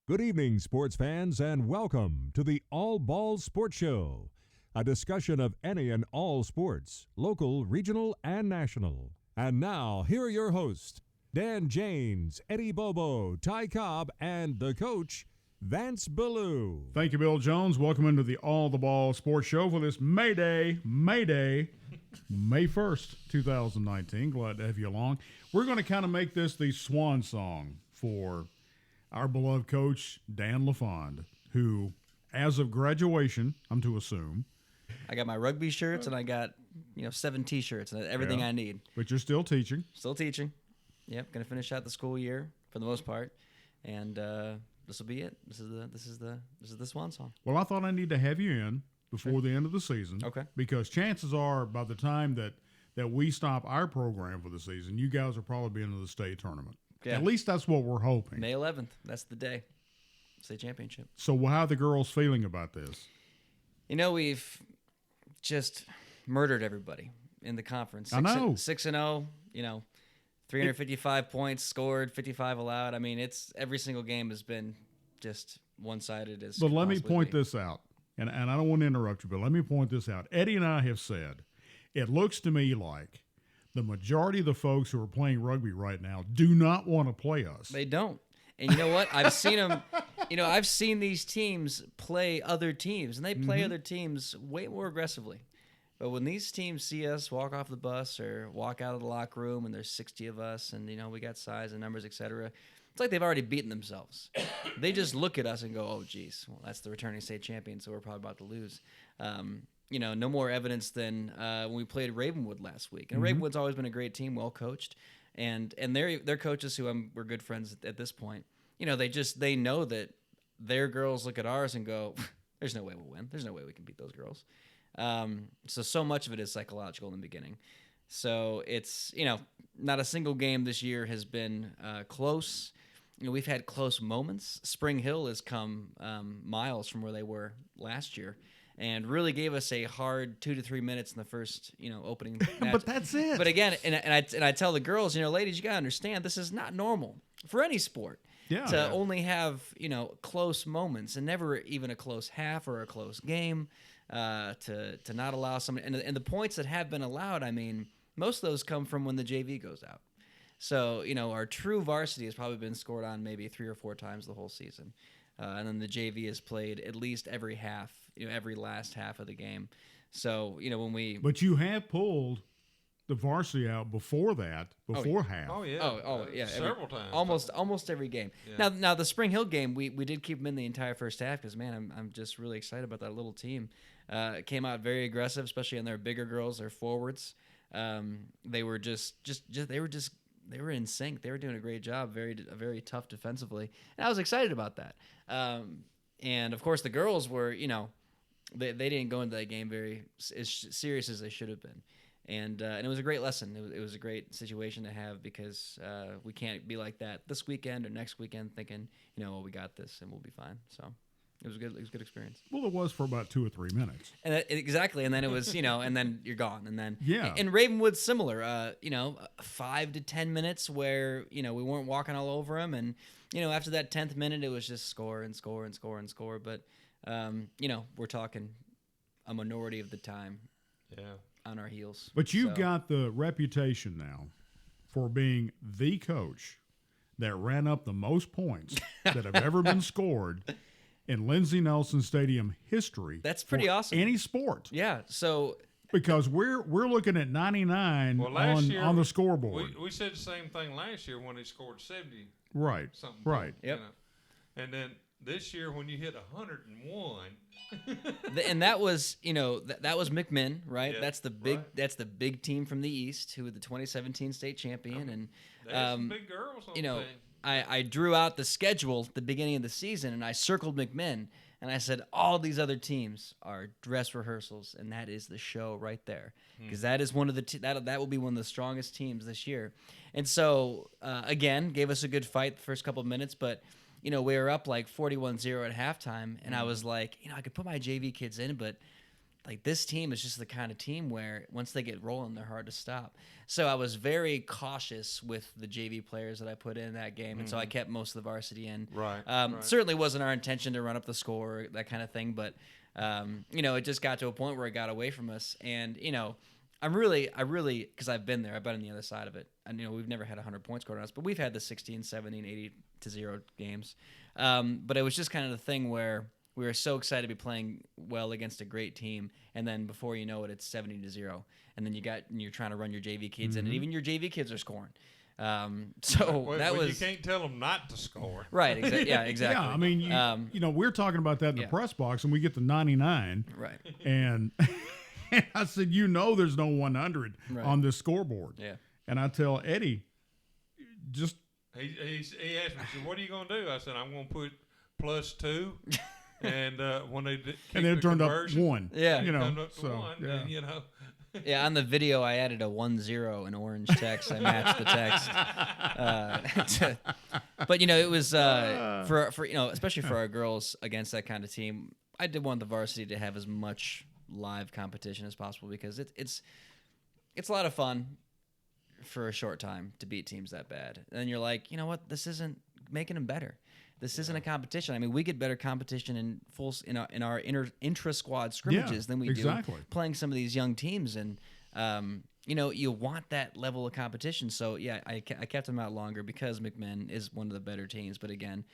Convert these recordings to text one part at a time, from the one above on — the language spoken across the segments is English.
Good evening, sports fans, and welcome to the All Balls Sports Show, a discussion of any and all sports, local, regional, and national. And now, here are your hosts, Dan James, Eddie Bobo, Ty Cobb, and the coach, Vance Ballou. Thank you, Bill Jones. Welcome into the All the Ball Sports Show for this May 1st, 2019. Glad to have you along. We're going to kind of make this the swan song for our beloved coach, Dan LaFond, who, as of graduation, I'm to assume. I got my rugby shirts and I got, 7 T-shirts and everything I need. But you're still teaching. Still teaching. Yep, going to finish out the school year for the most part, and this will be it. This is the swan song. Well, I thought I need to have you in before the end of the season. Okay. Because chances are, by the time that we stop our program for the season, you guys will probably be into the state tournament. Yeah. At least that's what we're hoping. May 11th. That's the day. State championship. So how are the girls feeling about this? We've just murdered everybody in the conference. I know. 6-0, 355 points scored, 55 allowed. I mean, it's every single game has been just one-sided. But let me point this out, and I don't want to interrupt you, but let me point this out. Eddie and I have said, it looks to me like the majority of the folks who are playing rugby right now do not want to play us. They don't. And you know what? I've seen them. I've seen these teams play other teams, and they play other teams way more aggressively. But when these teams see us walk off the bus or walk out of the locker room, and there's 60 of us, and we got size and numbers, etc., it's like they've already beaten themselves. They just look at us and go, "Oh, geez, well, that's the returning state champion, so we're probably about to lose." No more evidence than when we played Ravenwood last week. And Ravenwood's always been a great team, well coached, and their coaches, who we're good friends at this point. They know that their girls look at ours and go, "There's no way we'll win. There's no way we can beat those girls." So much of it is psychological in the beginning. So it's not a single game this year has been close. We've had close moments. Spring Hill has come miles from where they were last year, and really gave us a hard 2 to 3 minutes in the first, opening match. But that's it. But again, and I tell the girls, ladies, you gotta understand, this is not normal for any sport. Yeah. To only have, close moments and never even a close half or a close game, to not allow somebody, and the points that have been allowed, I mean, most of those come from when the JV goes out. So, our true varsity has probably been scored on maybe 3 or 4 times the whole season. And then the JV has played at least every half, every last half of the game. So, when we... But you have pulled the varsity out before that, half. Oh, yeah. Oh, yeah. Several times. Almost every game. Yeah. Now the Spring Hill game, we did keep them in the entire first half because, man, I'm just really excited about that little team. It came out very aggressive, especially on their bigger girls, their forwards. They were they were in sync. They were doing a great job, very tough defensively, and I was excited about that. And of course, the girls were, they didn't go into that game very as serious as they should have been, and it was a great lesson. It was a great situation to have because we can't be like that this weekend or next weekend thinking, we got this and we'll be fine. So. It was good. It was a good experience. Well, it was for about 2 or 3 minutes. And exactly, and then it was, and then you're gone, and then And Ravenwood's similar. 5 to 10 minutes where we weren't walking all over them, and after that 10th minute, it was just score and score and score and score. But we're talking a minority of the time, on our heels. But you've got the reputation now for being the coach that ran up the most points that have ever been scored in Lindsey Nelson Stadium history. That's pretty awesome. Any sport. Yeah. So because we're looking at 99 on the scoreboard. We said the same thing last year when he scored 70. Right. Something. Right. Yep. And then this year when you hit 101. And that was, that was McMinn, right? Yeah, that's the big big team from the East, who was the 2017 state champion. And there's some big girls on the team. I drew out the schedule at the beginning of the season, and I circled McMinn, and I said, all these other teams are dress rehearsals, and that is the show right there, because that is one of the that will be one of the strongest teams this year. And so, again, gave us a good fight the first couple of minutes, but we were up like 41-0 at halftime, and I was like, I could put my JV kids in, but like this team is just the kind of team where once they get rolling, they're hard to stop. So I was very cautious with the JV players that I put in that game, and so I kept most of the varsity in. Right. Certainly wasn't our intention to run up the score, that kind of thing, but it just got to a point where it got away from us, and I really, because I've been there, I've been on the other side of it, and we've never had 100 points scored on us, but we've had the 16, 17, 80-0 games, but it was just kind of the thing where we were so excited to be playing well against a great team, and then before you know it, it's 70-0, and then you're trying to run your JV kids in, and even your JV kids are scoring. You can't tell them not to score. Right. Yeah, exactly. Yeah, I mean, we're talking about that in the press box, and we get the 99. Right. And I said, there's no 100 on this scoreboard. Yeah. And I tell Eddie, just he asked me, he said, "What are you going to do?" I said, "I'm going to put +2." And when they and then it turned up 1. Yeah. It turned up to 1. Yeah. And, Yeah, on the video, I added a 1-0 in orange text. I matched the text. But it was for especially for our girls against that kind of team. I did want the varsity to have as much live competition as possible because it's a lot of fun for a short time to beat teams that bad. And then you're like, you know what? This isn't making them better. This isn't a competition. I mean, we get better competition in our intra squad scrimmages than we do playing some of these young teams, and you want that level of competition. So yeah, I kept them out longer because McMinn is one of the better teams. But again,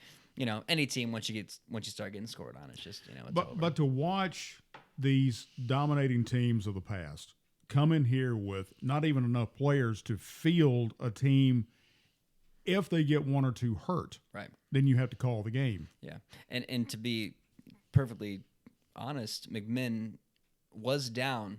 any team once you start getting scored on, it's just it's over. But to watch these dominating teams of the past come in here with not even enough players to field a team. If they get one or two hurt, right, then you have to call the game. Yeah, and to be perfectly honest, McMinn was down.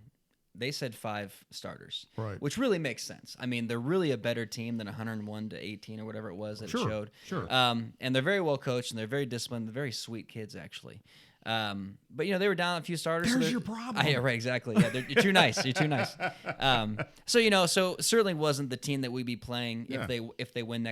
They said 5 starters, right, which really makes sense. I mean, they're really a better team than 101-18 or whatever it was that it showed. Sure. And they're very well coached and they're very disciplined. They're very sweet kids, actually. But they were down a few starters. There's your problem. Yeah, right, exactly. Yeah, you're too nice. You're too nice. So certainly wasn't the team that we'd be playing if they win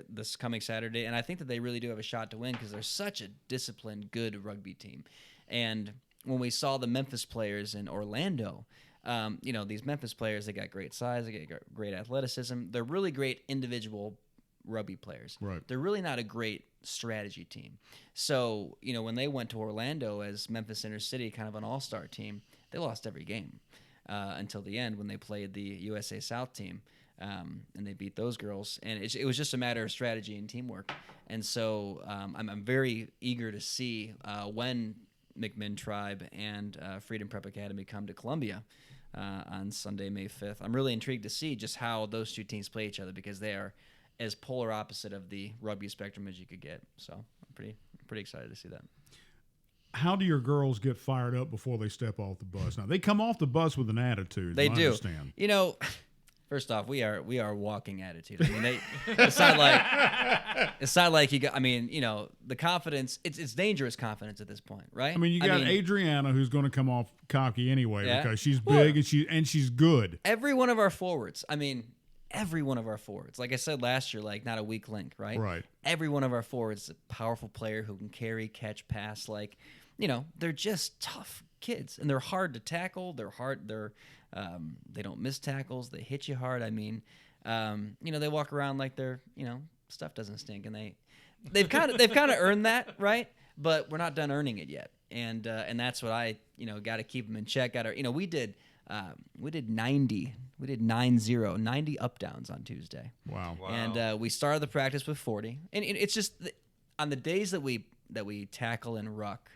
this coming Saturday. And I think that they really do have a shot to win because they're such a disciplined, good rugby team. And when we saw the Memphis players in Orlando, these Memphis players, they got great size, they got great athleticism. They're really great individual rugby players. Right. They're really not a great strategy team. So, when they went to Orlando as Memphis Inner City, kind of an all-star team, they lost every game until the end when they played the USA South team, and they beat those girls. And it was just a matter of strategy and teamwork. And so I'm very eager to see when McMinn Tribe and Freedom Prep Academy come to Columbia on Sunday, May 5th. I'm really intrigued to see just how those two teams play each other because they are as polar opposite of the rugby spectrum as you could get. So I'm pretty excited to see that. How do your girls get fired up before they step off the bus? Now, they come off the bus with an attitude. They do. Understand. First off, we are walking attitude. I mean, it's not like you got. I mean, the confidence. It's dangerous confidence at this point, right? I mean, you got Adriana who's going to come off cocky anyway because she's big and she's good. Every one of our forwards. I mean, every one of our forwards. Like I said last year, like not a weak link, right? Right. Every one of our forwards is a powerful player who can carry, catch, pass. Like, they're just tough kids, and they're hard to tackle. They're hard. They don't miss tackles. They hit you hard. I mean, they walk around like they're, stuff doesn't stink, and they've kind of earned that, right? But we're not done earning it yet, and that's what I, got to keep them in check. We did 90 up downs on Tuesday. Wow. And we started the practice with 40, and it's just on the days that we tackle and ruck.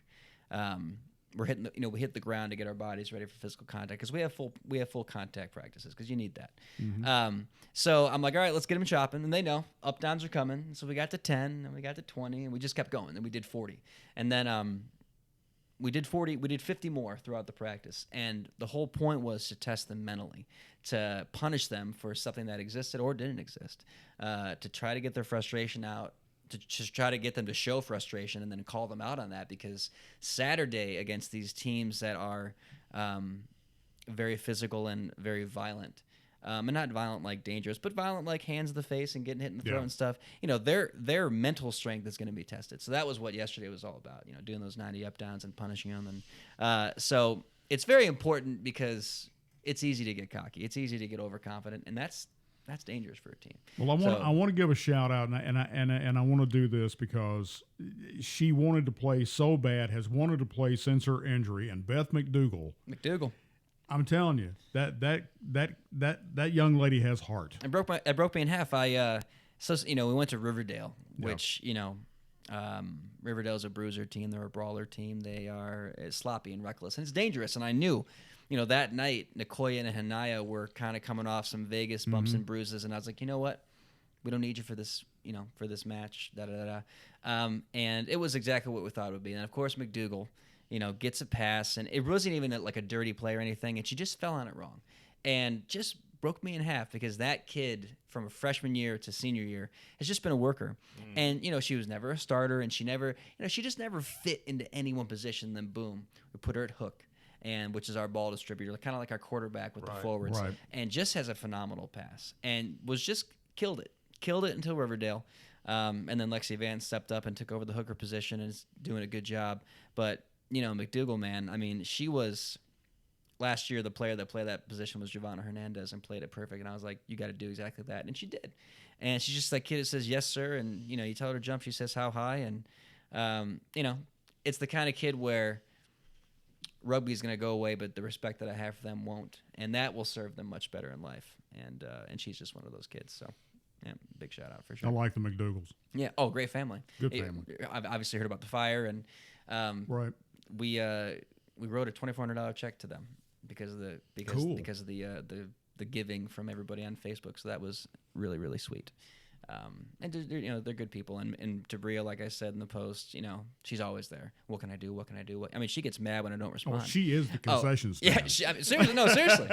We're hitting we hit the ground to get our bodies ready for physical contact because we have full contact practices because you need that. Mm-hmm. So I'm like, all right, let's get them chopping, and they know up downs are coming. So we got to 10, and we got to 20, and we just kept going. And we did 40, and then we did 40. We did 50 more throughout the practice, and the whole point was to test them mentally, to punish them for something that existed or didn't exist, to try to get their frustration out. To just try to get them to show frustration and then call them out on that because Saturday against these teams that are very physical and very violent, and not violent like dangerous, but violent like hands to the face and getting hit in the throat and stuff, their mental strength is going to be tested. So that was what yesterday was all about, doing those 90 up downs and punishing them. And so it's very important because it's easy to get cocky. It's easy to get overconfident, and that's dangerous for a team. Well, I want to give a shout out, and I want to do this because she wanted to play so bad, has wanted to play since her injury, and Beth McDougal. I'm telling you that young lady has heart. It broke me in half. We went to Riverdale, which Riverdale's a bruiser team. They're a brawler team. They are sloppy and reckless, and it's dangerous. And I knew, that night Nicoya and Hanaya were kind of coming off some Vegas bumps and bruises, and I was like, you know what, we don't need you for this, for this match. And it was exactly what we thought it would be. And of course, McDougal, gets a pass, and it wasn't even like a dirty play or anything, and she just fell on it wrong, and just broke me in half because that kid from a freshman year to senior year has just been a worker. And, she was never a starter, and she just never fit into any one position. Then boom, we put her at hook, and which is our ball distributor, kind of like our quarterback with the forwards, and just has a phenomenal pass and was just killed it until Riverdale. And then Lexi Vance stepped up and took over the hooker position and is doing a good job. But, McDougal, man, I mean, she was last year the player that played that position was Giovanna Hernandez and played it perfect. And I was like, you got to do exactly that. And she did. And she's just that kid that says, yes, sir. And, you tell her to jump, she says, how high? And, it's the kind of kid where rugby is going to go away, but the respect that I have for them won't. And that will serve them much better in life. And she's just one of those kids. So, yeah, big shout out for sure. I like the McDougals. Yeah. Oh, great family. Good family. I've obviously heard about the fire, and we wrote a $2,400 check to them because of the giving from everybody on Facebook. So that was really, really sweet. And they're good people. And to Bria, like I said in the post, she's always there. What can I do? What can I do? I mean, she gets mad when I don't respond. Oh, she is the concession stand. Yeah, seriously.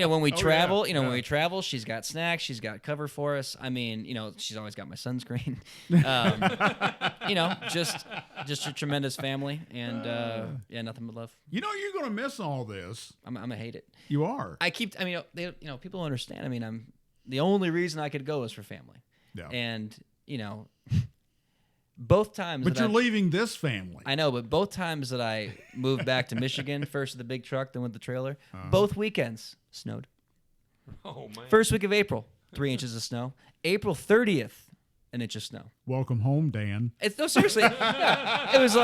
When we travel, when we travel, she's got snacks. She's got cover for us. I mean, she's always got my sunscreen. Just a tremendous family, and nothing but love. You're gonna miss all this. I'm gonna hate it. You are. People understand. I mean, the only reason I could go is for family. Yeah. And, both times. But you're leaving this family. I know, but both times that I moved back to Michigan, first with the big truck, then with the trailer, both weekends snowed. Oh, man. First week of April, 3 inches of snow. April 30th, an inch of snow. Welcome home, Dan. No, seriously. Yeah. It was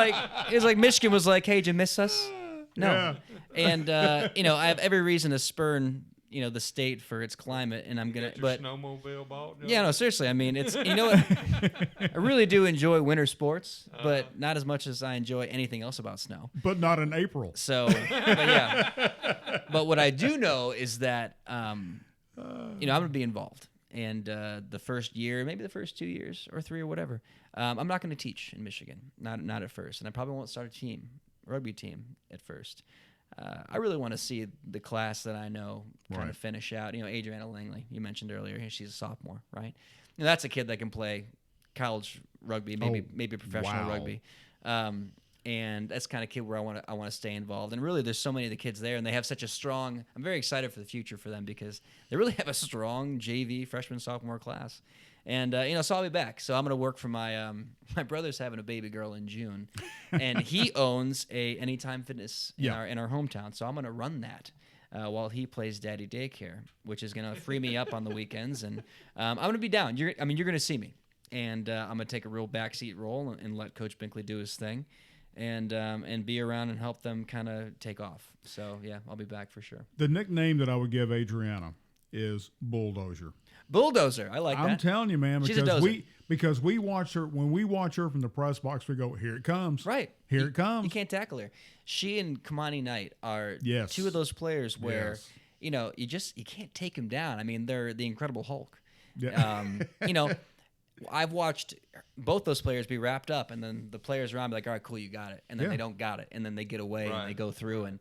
like Michigan was like, hey, did you miss us? No. Yeah. And, I have every reason to spurn the state for its climate, and I'm gonna. But snowmobile bought. Yeah, no, seriously. I mean, it's I really do enjoy winter sports, but not as much as I enjoy anything else about snow. But not in April. So, but what I do know is that I'm gonna be involved, and the first year, maybe the first 2 years or 3 or whatever, I'm not gonna teach in Michigan, not at first, and I probably won't start a rugby team at first. I really want to see the class that I know kind of finish out. Adriana Langley, you mentioned earlier, she's a sophomore, right? That's a kid that can play college rugby, maybe professional rugby. And that's the kind of kid where I want to stay involved. And really, there's so many of the kids there, and they have such a strong. I'm very excited for the future for them because they really have a strong JV freshman sophomore class. And so I'll be back. So I'm gonna work for my my brother's having a baby girl in June, and he owns a Anytime Fitness in our hometown. So I'm gonna run that while he plays daddy daycare, which is gonna free me up on the weekends. And I'm gonna be down. You're gonna see me, and I'm gonna take a real backseat role and let Coach Binkley do his thing, and be around and help them kind of take off. So yeah, I'll be back for sure. The nickname that I would give Adriana is Bulldozer. Bulldozer, I like that. I'm telling you, man, She's a dozer. because we watch her when we watch her from the press box, we go, here it comes. Right. Here it comes. You can't tackle her. She and Kamani Knight are Yes. two of those players where Yes. you can't take them down. I mean, they're the Incredible Hulk. Yeah. I've watched both those players be wrapped up, and then the players around be like, all right, cool, you got it. And then they don't got it. And then they get away and they go through. And,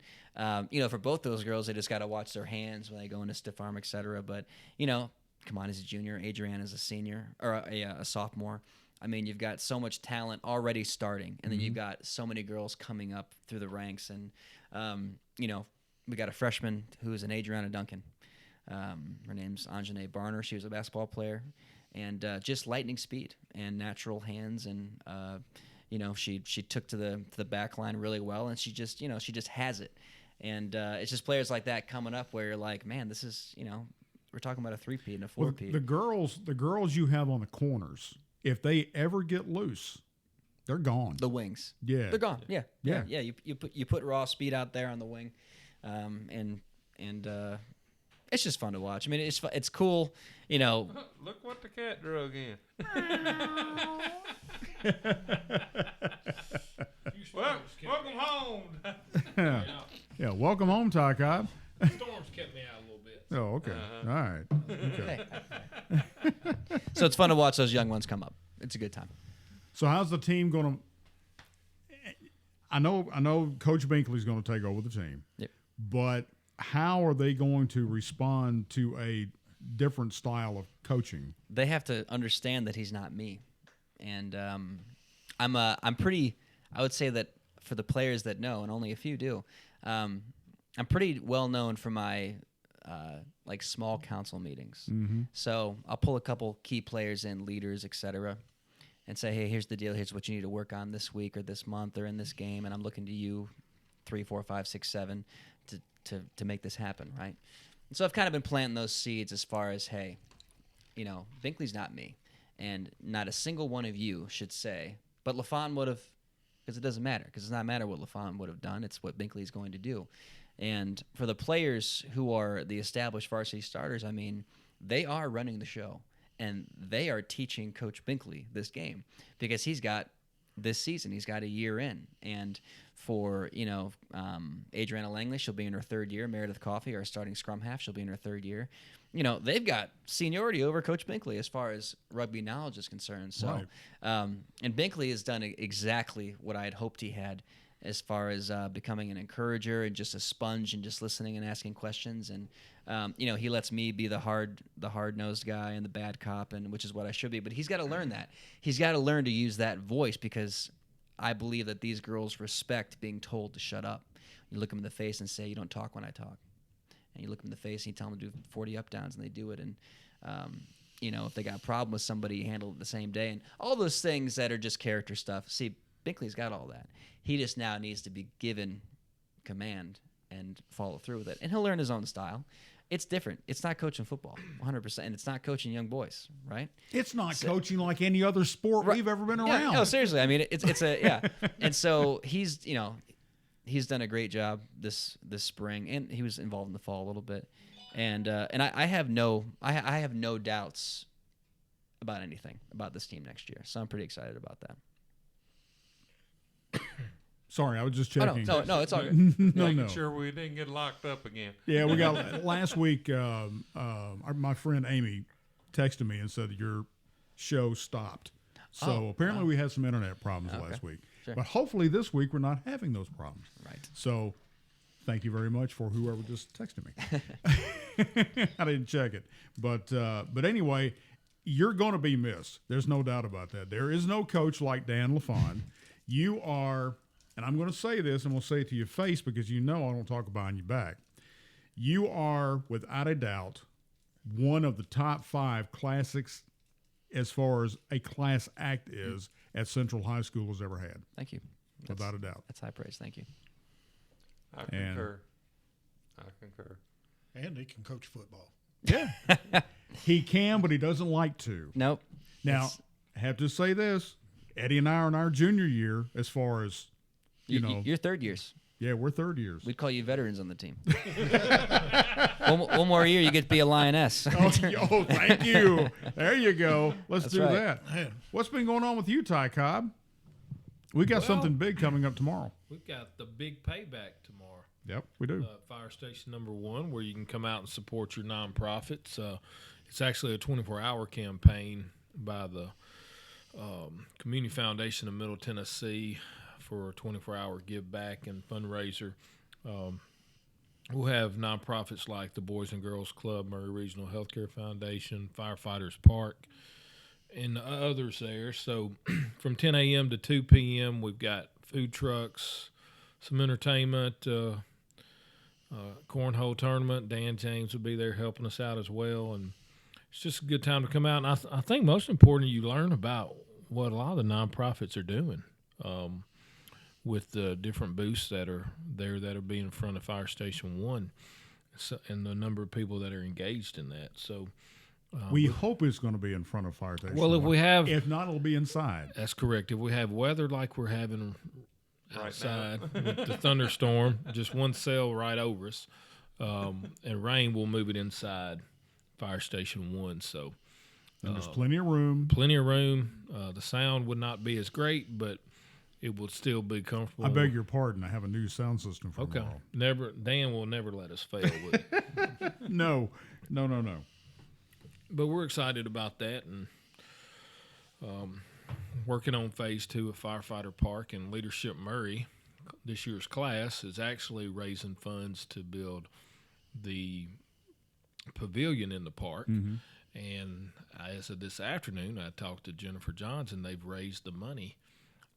for both those girls, they just got to watch their hands when they go into stiff arm, et cetera. But, Kamani's a junior. Adriana's a senior or a sophomore. I mean, you've got so much talent already starting, and then you've got so many girls coming up through the ranks. And, we got a freshman who's an Adriana Duncan. Her name's Anjanae Barner. She was a basketball player. And just lightning speed and natural hands, and she took to the back line really well, and she just has it. And it's just players like that coming up where you're like, man, this is, we're talking about a 3-peat and a 4-peat. The girls you have on the corners, if they ever get loose, they're gone. The wings. Yeah. They're gone. Yeah. Yeah. You put raw speed out there on the wing. And it's just fun to watch. I mean, it's cool, Look what the cat drug in. Welcome home. Yeah, welcome home, Ty Cobb. Storms kept me out a little bit. Oh, okay. All right. Okay. So it's fun to watch those young ones come up. It's a good time. So how's the team going to – I know Coach Binkley's going to take over the team. Yep. But how are they going to respond to a different style of coaching? They have to understand that he's not me. And I'm pretty – I would say that for the players that know, and only a few do, I'm pretty well known for my like small council meetings. Mm-hmm. So I'll pull a couple key players in, leaders, etc., and say, hey, here's the deal. Here's what you need to work on this week or this month or in this game, and I'm looking to you 3, 4, 5, 6, 7 to make this happen, right? And so I've kind of been planting those seeds as far as, hey, Binkley's not me, and not a single one of you should say, but LaFond would have, because it doesn't matter, because it's not matter what LaFond would have done. It's what Binkley's going to do. And for the players who are the established varsity starters, I mean, they are running the show, and they are teaching Coach Binkley this game because he's got this season. He's got a year in. And for, Adriana Langley, she'll be in her 3rd year. Meredith Coffey, our starting scrum half, she'll be in her 3rd year. They've got seniority over Coach Binkley as far as rugby knowledge is concerned. So, right. And Binkley has done exactly what I had hoped he had as far as becoming an encourager and just a sponge and just listening and asking questions. And, he lets me be the hard-nosed guy and the bad cop, and which is what I should be. But he's got to learn that. He's got to learn to use that voice because I believe that these girls respect being told to shut up. You look them in the face and say, you don't talk when I talk. And you look them in the face and you tell them to do 40 up-downs, and they do it. And, if they got a problem with somebody, you handle it the same day. And all those things that are just character stuff. See, Binkley's got all that. He just now needs to be given command and follow through with it. And he'll learn his own style. It's different. It's not coaching football, 100%. And it's not coaching young boys, right? It's not coaching like any other sport we've ever been around. Yeah, no, seriously. I mean, it's a, yeah. And so he's done a great job this spring, and he was involved in the fall a little bit. And I have no doubts about anything about this team next year. So I'm pretty excited about that. Sorry, I was just checking. Oh, no, it's all good. Making sure we didn't get locked up again. Yeah, we got last week. My friend Amy texted me and said that your show stopped. So apparently we had some internet problems last week. Sure. But hopefully this week we're not having those problems. Right. So thank you very much for whoever just texted me. I didn't check it, but anyway, you're going to be missed. There's no doubt about that. There is no coach like Dan LaFond. You are. And I'm going to say this, and we'll say it to your face because I don't talk behind your back. You are, without a doubt, one of the top 5 classics as far as a class act is at Central High School has ever had. Thank you. Without a doubt. That's high praise. Thank you. I concur. And he can coach football. Yeah. He can, but he doesn't like to. Nope. Now, I have to say this. Eddie and I are in our junior year as far as, You're 3rd years. Yeah, we're 3rd years. We'd call you veterans on the team. one more year, you get to be a lioness. Oh, thank you. There you go. Let's do right. that. Man. What's been going on with you, Ty Cobb? We got something big coming up tomorrow. We've got the big payback tomorrow. Yep, we do. Fire Station number 1, where you can come out and support your nonprofits. It's actually a 24-hour campaign by the Community Foundation of Middle Tennessee for a 24-hour give back and fundraiser. We'll have nonprofits like the Boys and Girls Club, Murray Regional Healthcare Foundation, Firefighters Park, and others there. So from 10 a.m. to 2 p.m., we've got food trucks, some entertainment, cornhole tournament. Dan James will be there helping us out as well. And it's just a good time to come out. And I think most important, you learn about what a lot of the nonprofits are doing. with the different booths that are there that are being in front of Fire Station 1, and the number of people that are engaged in that. So we hope it's going to be in front of Fire Station. Well, if we have, if not, it'll be inside. That's correct. If we have weather like we're having Right outside with the thunderstorm, just one cell right over us, and rain, we'll move it inside Fire Station 1. So And there's plenty of room. Plenty of room. The sound would not be as great, but it would still be comfortable. I beg your pardon. I have a new sound system for tomorrow. Dan will never let us fail with it. No. But we're excited about that, and working on phase 2 of Firefighter Park, and Leadership Murray, this year's class, is actually raising funds to build the pavilion in the park. Mm-hmm. And as of this afternoon, I talked to Jennifer Johns, and they've raised the money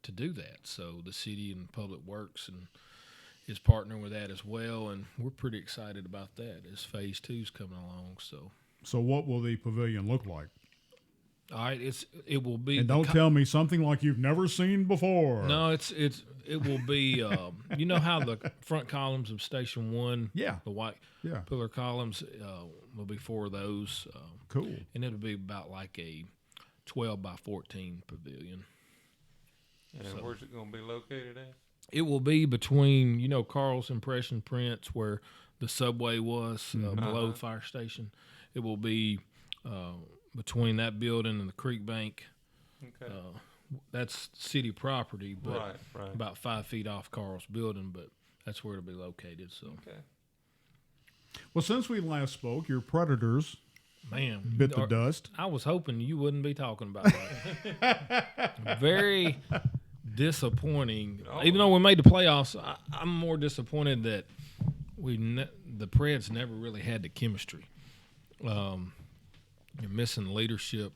to do that. So the city and Public Works and is partnering with that as well, and we're pretty excited about that as phase 2's coming along. So what will the pavilion look like? All right, it will be. And don't tell me something like you've never seen before. No, it will be. You know how the front columns of Station 1, Yeah, the white yeah, pillar columns, will be 4 of those. cool. And it'll be about like a 12 by 14 pavilion. And where's it going to be located at? It will be between, Carl's Impression Prints, where the subway was below the fire station. It will be between that building and the creek bank. Okay. That's city property, but right. about 5 feet off Carl's building, but that's where it'll be located. So, Okay. Well, since we last spoke, your Predators man, bit the dust. I was hoping you wouldn't be talking about that. Very disappointing. Oh. Even though we made the playoffs, I'm more disappointed that the Preds never really had the chemistry. You're missing leadership.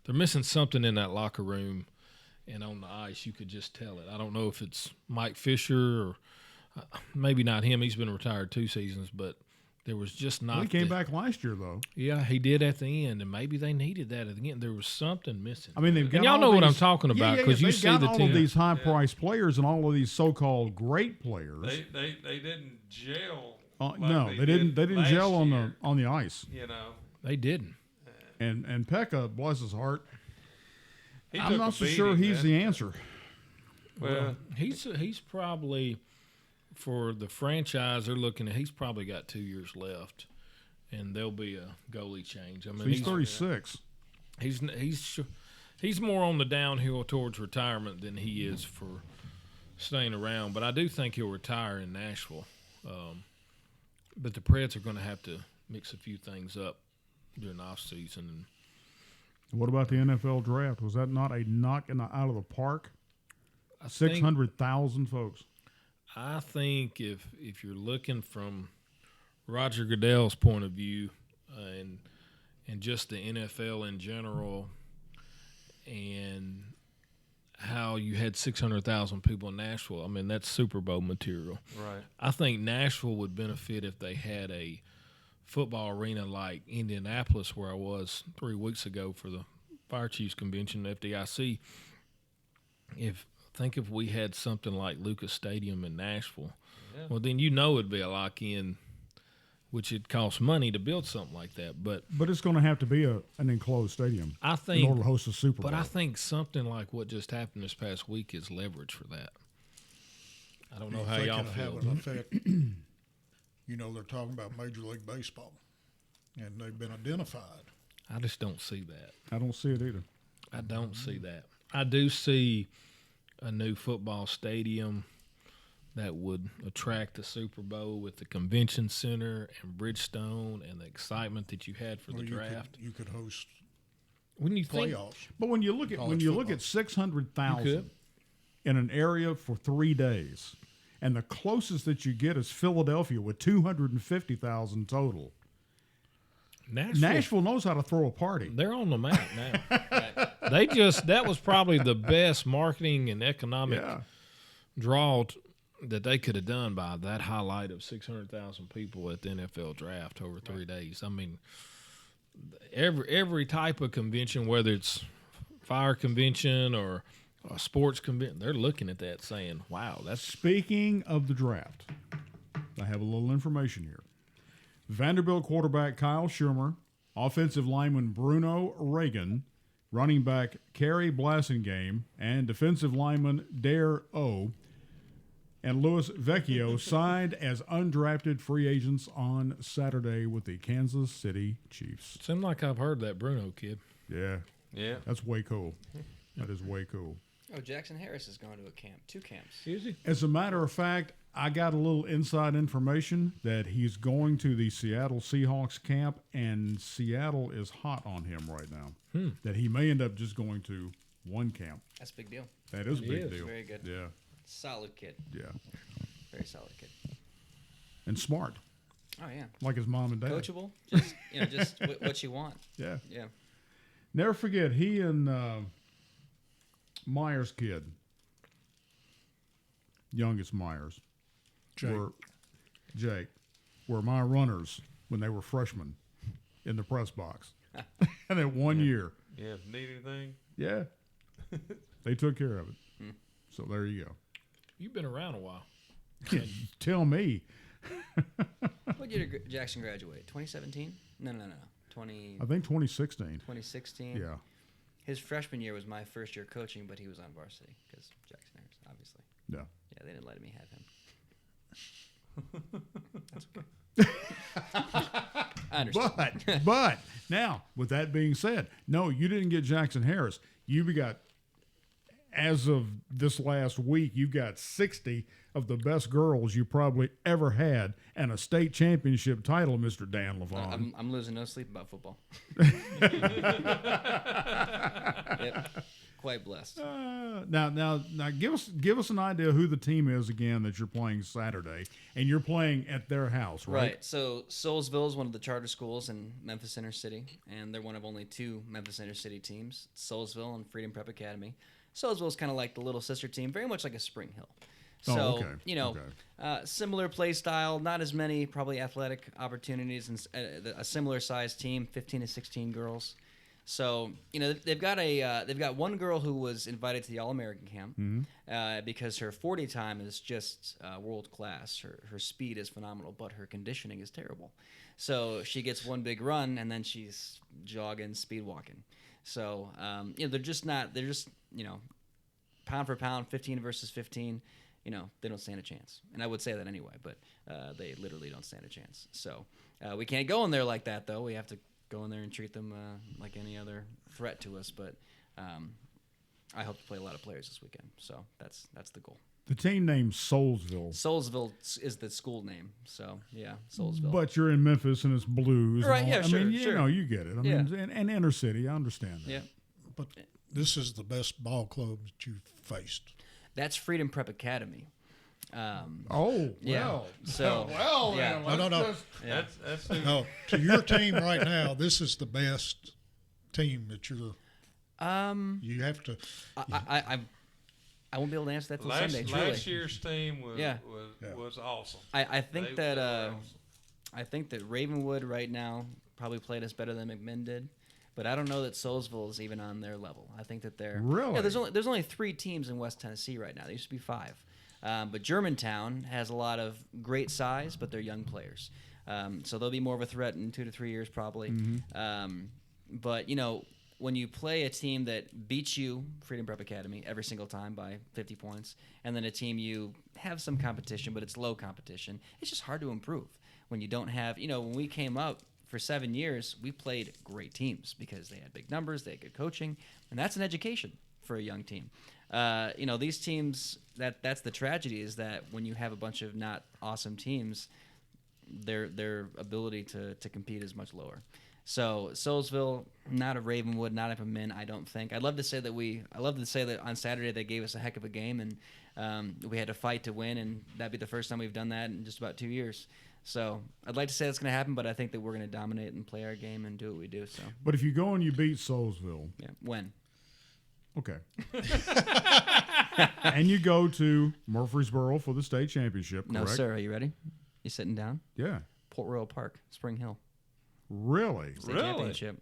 They're missing something in that locker room, and on the ice, you could just tell it. I don't know if it's Mike Fisher or maybe not him. He's been retired 2 seasons, but there was just not. Well, he came back last year, though. Yeah, he did at the end, and maybe they needed that at the end. There was something missing. I mean, they've got and y'all all know what these- I'm talking about because you they've see got the all team. of these high-priced players and all of these so-called great players. They didn't gel. No, they didn't last gel year, on the ice. They didn't. And Pekka, bless his heart, He I'm took not a so sure beating, he's man. the answer. Well, He's probably, for the franchise they're looking at, he's probably got 2 years left, and there'll be a goalie change. I mean, So he's 36. He's more on the downhill towards retirement than he is for staying around. But I do think he'll retire in Nashville. But the Preds are going to have to mix a few things up during the off season. What about the NFL draft? Was that not a knock out of the park? 600,000 folks. I think if you're looking from Roger Goodell's point of view, and just the NFL in general, and how you had 600,000 people in Nashville, I mean, that's Super Bowl material. right. I think Nashville would benefit if they had a football arena like Indianapolis, where I was 3 weeks ago for the Fire Chiefs Convention, FDIC. If we had something like Lucas Stadium in Nashville, well, then it'd be a lock-in, which it costs money to build something like that. But it's going to have to be an enclosed stadium I in order think, to host a Super Bowl. but I think something like what just happened this past week is leverage for that. I don't know how y'all feel. Have an effect. They're talking about Major League Baseball, and they've been identified. I just don't see that. I don't see it either. I don't see that. I do see a new football stadium that would attract the Super Bowl with the convention center and Bridgestone and the excitement that you had for the draft. You could host When you think, playoffs. But when you look at College football. 600,000 in an area for 3 days, and the closest that you get is Philadelphia with 250,000 total. Nashville knows how to throw a party. they're on the map now. That was probably the best marketing and economic Yeah. draw that they could have done by that highlight of 600,000 people at the NFL draft over 3 days. I mean, every type of convention, whether it's fire convention or sports convention. They're looking at that saying, wow, that's Speaking of the draft, I have a little information here. Vanderbilt quarterback Kyle Schumer, offensive lineman Bruno Reagan, running back Kerry Blasingame, and defensive lineman Dare O, and Louis Vecchio signed as undrafted free agents on Saturday with the Kansas City Chiefs. seemed like I've heard that Bruno kid. Yeah, Yeah. that's way cool. That is way cool. Oh, Jackson Harris is going to a camp, 2 camps. Is he? As a matter of fact, I got a little inside information that he's going to the Seattle Seahawks camp, and Seattle is hot on him right now. That he may end up just going to one camp. That's a big deal. That is a It big is. deal. Very good. Yeah, Solid kid. yeah. Very solid kid. And smart, Oh, yeah. like his mom and dad. Coachable. Just, just what you want. Yeah. Yeah. Never forget, he and Myers' kid, youngest Myers, Jake, were my runners when they were freshmen in the press box. And then 1 year, Yeah. Need anything? yeah, they took care of it. So there you go. You've been around a while. Tell me. What year did Jackson graduate? 2017? No. 20, I think 2016. 2016. Yeah. His freshman year was my first year coaching, but he was on varsity because Jackson Harris, obviously. Yeah. Yeah, they didn't let me have him. That's okay. I understand. But now, with that being said, no, you didn't get Jackson Harris. You got, as of this last week, you've got 60 of the best girls you probably ever had and a state championship title, Mr. Dan LaFond. I'm losing no sleep about football. Yep. Quite blessed. Now, give us an idea who the team is again that you're playing Saturday, and you're playing at their house, right? Right. So Soulsville is one of the charter schools in Memphis Inner City, and they're one of only 2 Memphis Inner City teams, Soulsville and Freedom Prep Academy. Soulsville is kind of like the little sister team, very much like a Spring Hill. So, okay. Similar play style, not as many probably athletic opportunities, and a similar size team, 15 to 16 girls. So, they've got one girl who was invited to the All-American camp because her 40 time is just world class. Her speed is phenomenal, but her conditioning is terrible. So she gets one big run, and then she's jogging, speed walking. So, they're just pound for pound, 15 versus 15. They don't stand a chance. And I would say that anyway, but they literally don't stand a chance. So we can't go in there like that, though. We have to go in there and treat them like any other threat to us. But I hope to play a lot of players this weekend. So that's the goal. The team named Soulsville. Soulsville is the school name. So, yeah, Soulsville. But you're in Memphis and it's blues. Right, and all. yeah, I sure, mean, sure. you get it. I Yeah. mean, and inner city, I understand that. Yeah. But this is the best ball club that you've faced. That's Freedom Prep Academy. Oh, Yeah. well. So, yeah. No. That's who. No, to your team right now, this is the best team that you have to. I won't be able to answer that till Last Sunday. Truly. year's team was Yeah. was awesome. I think They that were awesome. I think that Ravenwood right now probably played us better than McMinn did, but I don't know that Soulsville is even on their level. I think that they're Really? Yeah, there's only 3 teams in West Tennessee right now. There used to be 5, but Germantown has a lot of great size, but they're young players, so they'll be more of a threat in 2 to 3 years probably. But when you play a team that beats you, Freedom Prep Academy, every single time by 50 points, and then a team you have some competition, but it's low competition, it's just hard to improve. When you don't have, when we came up for 7 years, we played great teams because they had big numbers, they had good coaching, and that's an education for a young team. These teams, that's the tragedy, is that when you have a bunch of not awesome teams, their ability to compete is much lower. So Soulsville, not a Ravenwood, not a McMinn, I don't think. I'd love to say that on Saturday they gave us a heck of a game, and we had to fight to win, and that'd be the first time we've done that in just about 2 years. So I'd like to say that's going to happen, but I think that we're going to dominate and play our game and do what we do. So But if you go and you beat Soulsville, yeah, when? okay. And you go to Murfreesboro for the state championship, correct? No, sir. Are you ready? You sitting down? Yeah. Port Royal Park, Spring Hill, Really? state Really? championship.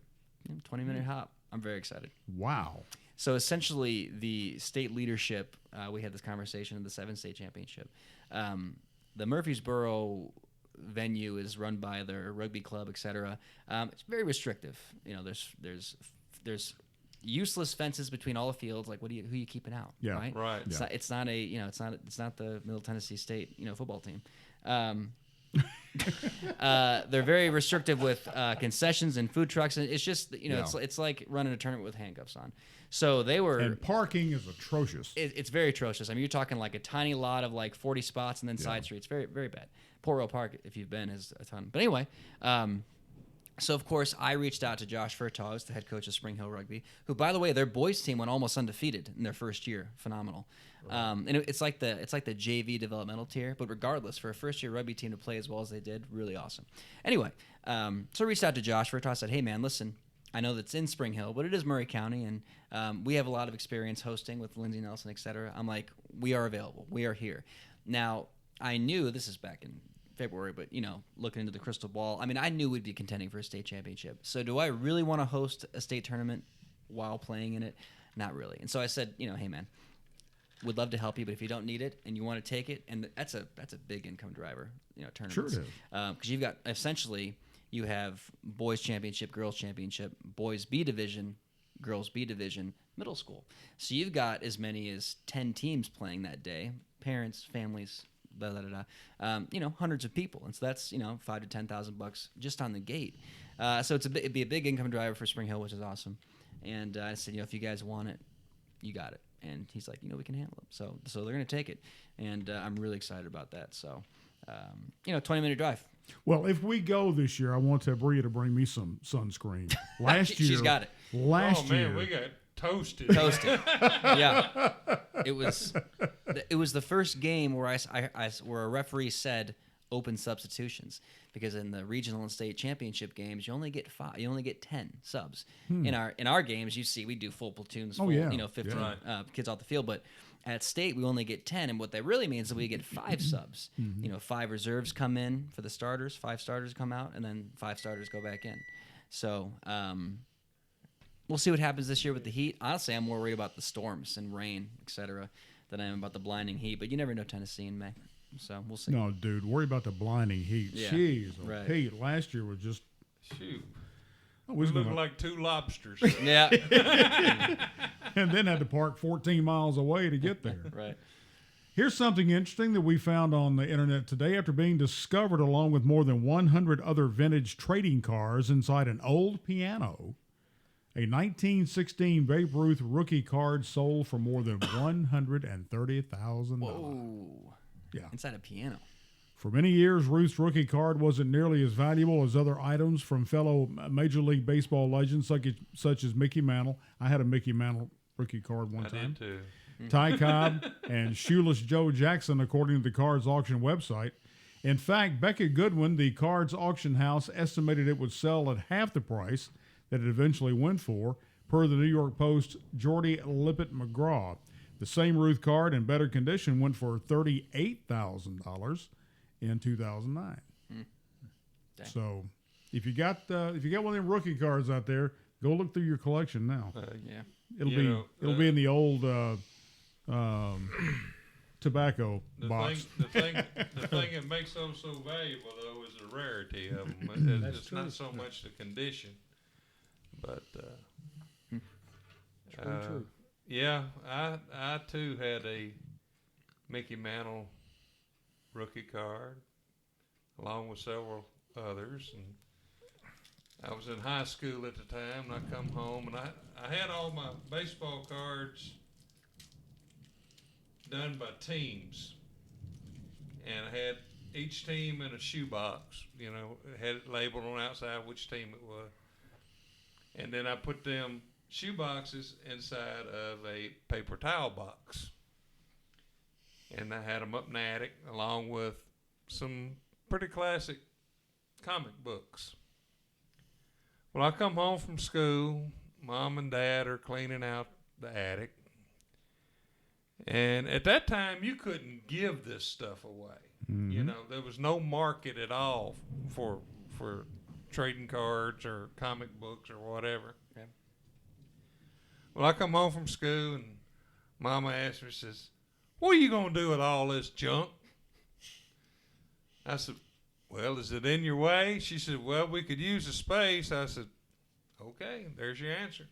20-minute hop. I'm very excited. Wow. So essentially, the state leadership, we had this conversation in the 7-state championship. The Murfreesboro venue is run by their rugby club, etc. It's very restrictive. There's useless fences between all the fields. Like, who are you keeping out? Yeah, right. Yeah. It's not the Middle Tennessee State football team. They're very restrictive with concessions and food trucks, and it's just it's like running a tournament with handcuffs on. So they were, and parking is atrocious. It's very atrocious. I mean, you're talking like a tiny lot of like 40 spots and then side streets. Very, very bad. Port Royal Park, if you've been, has a ton. But anyway, so of course I reached out to Josh Furtaw, who's the head coach of Spring Hill Rugby, who, by the way, their boys team went almost undefeated in their first year. Phenomenal. And it's like the JV developmental tier, but regardless, for a first-year rugby team to play as well as they did, really awesome. Anyway, so I reached out to Josh Furtaw. Said, "Hey man, listen, I know that's in Spring Hill, but it is Murray County, and we have a lot of experience hosting with Lindsey Nelson, et cetera. I'm like, we are available. We are here." Now, I knew this is back in February, but looking into the crystal ball, I mean, I knew we'd be contending for a state championship. So do I really want to host a state tournament while playing in it? Not really. And so I said, hey man, would love to help you, but if you don't need it and you want to take it, and that's a big income driver, tournaments. Sure it is. Because you've got essentially you have boys championship, girls championship, boys B division, girls B division, middle school. So you've got as many as 10 teams playing that day, parents, families, hundreds of people, and so that's $5,000 to $10,000 just on the gate. So it'd be a big income driver for Spring Hill, which is awesome. And I said, if you guys want it, you got it. And he's like, we can handle it. So they're going to take it, and I'm really excited about that. So 20-minute drive. Well, if we go this year, I want Bria to bring me some sunscreen. Last year, she's got it. Last year, we got toasted. Yeah, it was the first game where where a referee said open substitutions, because in the regional and state championship games you only get 5, you only get 10 subs. In our games, you see we do full platoons, 15 kids off the field, but at state we only get 10, and what that really means is we get 5 subs. 5 reserves come in for the starters, 5 starters come out, and then 5 starters go back in. So we'll see what happens this year with the heat. Honestly, I'm more worried about the storms and rain, etc., than I am about the blinding heat. But you never know Tennessee in May, so we'll see. No, dude, worry about the blinding heat. Yeah. Jeez, Right. heat last year was just. Shoot. We We was look gonna, like 2 lobsters. Yeah, and then had to park 14 miles away to get there. right. Here's something interesting that we found on the internet today. After being discovered along with more than 100 other vintage trading cars inside an old piano, a 1916 Babe Ruth rookie card sold for more than $130,000. Whoa. Yeah. Inside a piano. For many years, Ruth's rookie card wasn't nearly as valuable as other items from fellow Major League Baseball legends such as Mickey Mantle. I had a Mickey Mantle rookie card one I time. did too. Ty Cobb and Shoeless Joe Jackson, according to the Cards auction website. In fact, Beckett Goodwin, the Cards auction house, estimated it would sell at half the price that it eventually went for, per the New York Post Jordy Lippett McGraw. The same Ruth card in better condition went for $38,000 in 2009. Dang. So, if you got one of them rookie cards out there, go look through your collection now. Yeah. It'll be in the old tobacco The box. thing that makes those so valuable, though, is the rarity of them. It's not so much the condition, but true. yeah, I too had a Mickey Mantle rookie card, along with several others, and I was in high school at the time, and I come home, and I had all my baseball cards done by teams, and I had each team in a shoebox, had it labeled on the outside which team it was, and then I put them shoeboxes inside of a paper towel box, and I had them up in the attic along with some pretty classic comic books. Well, I come home from school, Mom and Dad are cleaning out the attic, and at that time you couldn't give this stuff away. Mm-hmm. There was no market at all for trading cards or comic books or whatever. Yeah. Well, I come home from school, and Mama asked me, says, "What are you going to do with all this junk?" I said, "Well, is it in your way?" She said, "Well, we could use the space." I said, "Okay, there's your answer."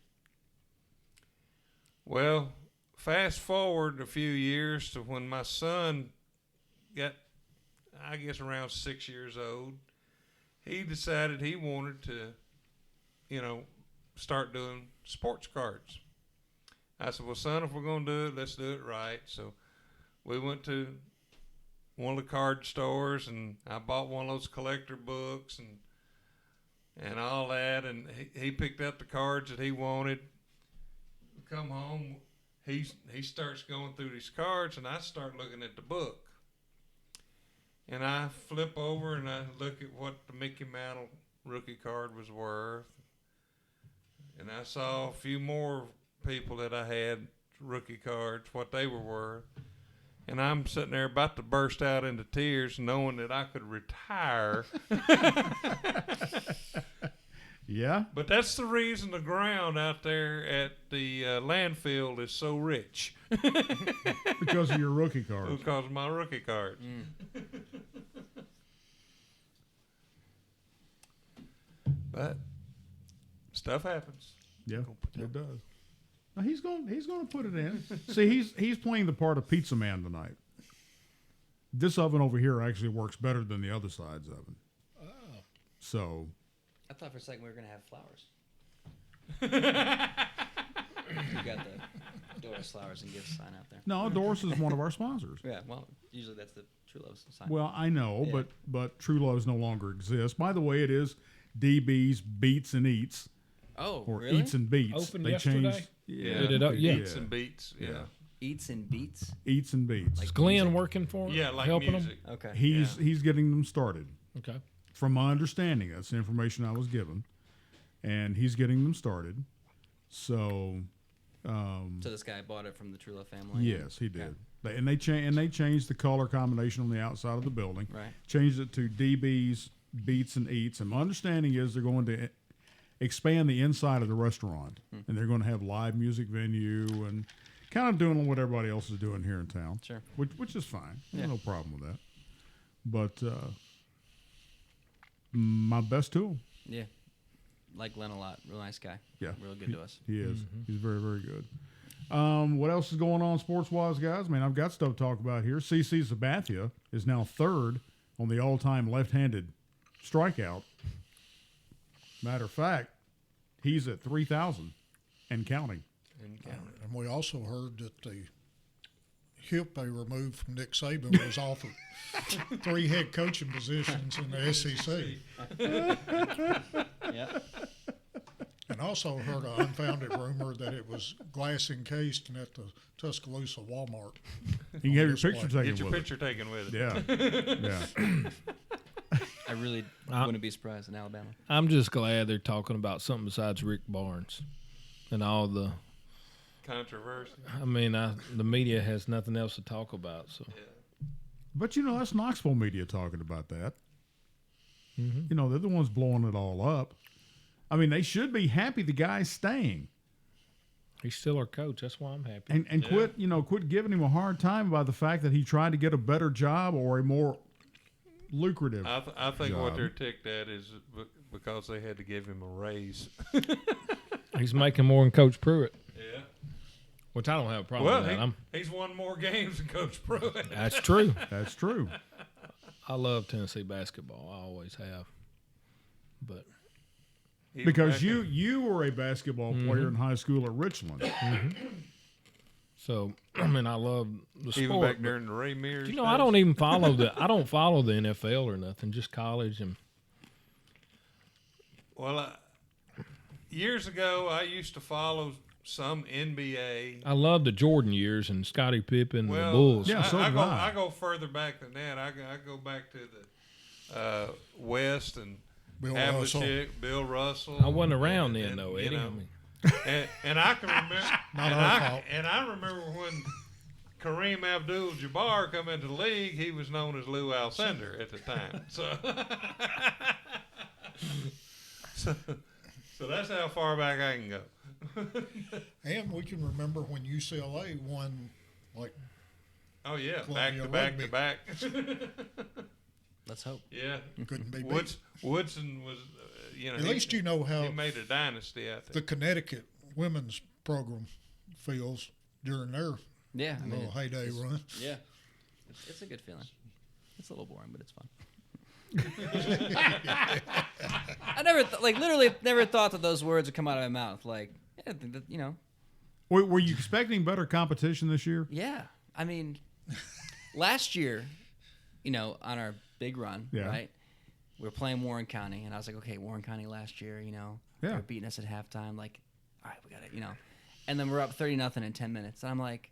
Well, fast forward a few years to when my son got, I guess, around 6 years old. He decided he wanted to, start doing sports cards. I said, "Well, son, if we're going to do it, let's do it right." So we went to one of the card stores, and I bought one of those collector books and all that, and he picked up the cards that he wanted. Come home, he starts going through these cards, and I start looking at the book. And I flip over and I look at what the Mickey Mantle rookie card was worth. And I saw a few more people that I had rookie cards, what they were worth. And I'm sitting there about to burst out into tears, knowing that I could retire. Yeah. But that's the reason the ground out there at the landfill is so rich. Because of your rookie card. Because of my rookie cards. But stuff happens. Yeah, it does. Now he's going to put it in. See, he's playing the part of pizza man tonight. This oven over here actually works better than the other side's oven. Oh. So. I thought for a second we were going to have flowers. You got the Doris Flowers and Gifts sign out there. No, Doris is one of our sponsors. Yeah, well, usually that's the True Love's sign. Well, I know, Yeah. but True Loves no longer exists. By the way, it is DB's Beats and Eats. Oh, Or really? Eats and Beats. Opened they yesterday? changed. Yeah. Did it up? Yeah. Eats and beats. Yeah. Eats and Beats? Eats and Beats. Like Is Glenn music. working for him? Yeah, like helping music. Okay. He's getting them started. him? Okay. From my understanding, that's the information I was given, and he's getting them started. So, So this guy bought it from the True Love family? yes, he did. And they changed the color combination on the outside of the building. Right. Changed it to DB's Beats and Eats. And my understanding is they're going to expand the inside of the restaurant, and they're going to have live music venue and kind of doing what everybody else is doing here in town. Sure. Which is fine. Yeah. No problem with that. But my best tool. Yeah. Like Glenn a lot. Real nice guy. Yeah. Real good to us. He is. He's very, very good. What else is going on sports-wise, guys? Man, I've got stuff to talk about here. CC Sabathia is now third on the all-time left-handed strikeout. Matter of fact, he's at 3,000 and counting. And we also heard that the hip they removed from Nick Saban was offered 3 head coaching positions in the SEC. Yeah. And also heard an unfounded rumor that it was glass encased and at the Tuscaloosa Walmart. You can have your display. picture taken Get your with picture taken with it. it. Yeah. I really wouldn't be surprised in Alabama. I'm just glad they're talking about something besides Rick Barnes and all the. Controversy. I mean, the media has nothing else to talk about. So But, that's Knoxville media talking about that. They're the ones blowing it all up. I mean, they should be happy the guy's staying. he's still our coach. That's why I'm happy. And quit giving him a hard time about the fact that he tried to get a better job or a more lucrative I think what job. they're ticked at is because they had to give him a raise. He's making more than Coach Pruitt, Yeah. which I don't have a problem Well, with that. he's won more games than Coach Pruitt. That's true. That's true. I love Tennessee basketball. I always have. But He Because back you were a basketball player in high school at Richland. so I mean, I love the even sport. back during the Ray Mears. You know, I don't even follow I don't follow the NFL or nothing. Just college and. Well, years ago, I used to follow some NBA. I love the Jordan years and Scottie Pippen and Well, the Bulls. Yeah, so did I. I go further back than that. I go back to the West and Bill Havlicek, Bill Russell. I wasn't around then, and, though, you Eddie. know, I mean, and I can remember. Not our fault. And I remember when Kareem Abdul-Jabbar come into the league, he was known as Lou Alcindor at the time. So that's how far back I can go. And we can remember when UCLA won, like, Oh yeah, Columbia back to back. Let's hope. Yeah, couldn't be beat. Woodson was, At least you know how he made a dynasty out there. the Connecticut women's program feels during their Yeah, I mean, little heyday run. yeah, it's a good feeling. It's a little boring, but it's fun. I literally never thought that those words would come out of my mouth. Like, yeah, you know, Were you expecting better competition this year? yeah. I mean, last year, you know, on our big run, Yeah. right? We were playing Warren County, and I was like, okay, Warren County last year, you know, Yeah. they're beating us at halftime. Like, all right, we got it, you know. And then we're up 30-0 in 10 minutes. And I'm like,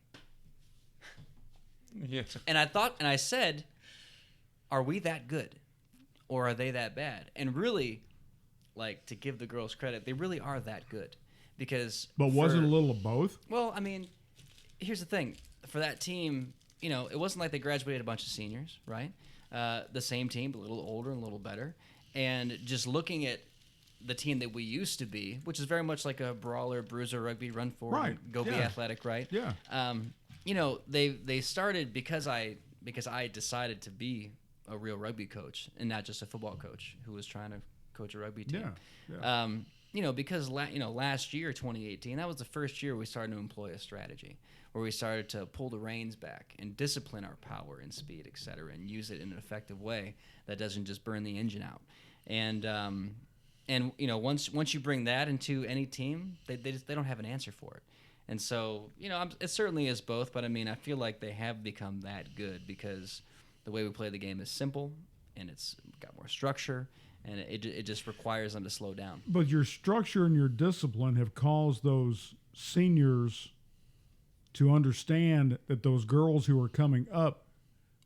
Yeah. and I said, are we that good? Or are they that bad? And really, like, to give the girls credit, they really are that good. Because But wasn't a little of both? well, I mean, here's the thing. For that team, you know, it wasn't like they graduated a bunch of seniors, right? The same team, but a little older and a little better. And just looking at the team that we used to be, which is very much like a brawler, bruiser, rugby, run forward, Right, go be yeah. athletic, right? Yeah. You know, they started because I decided to be a real rugby coach and not just a football coach who was trying to coach a rugby team. Yeah. You know, because last year, 2018, that was the first year we started to employ a strategy where we started to pull the reins back and discipline our power and speed, et cetera, and use it in an effective way that doesn't just burn the engine out. And you know, once you bring that into any team, they don't have an answer for it. And so, you know, it certainly is both, but I mean, I feel like they have become that good because the way we play the game is simple and it's got more structure. And it just requires them to slow down. But your structure and your discipline have caused those seniors to understand that those girls who are coming up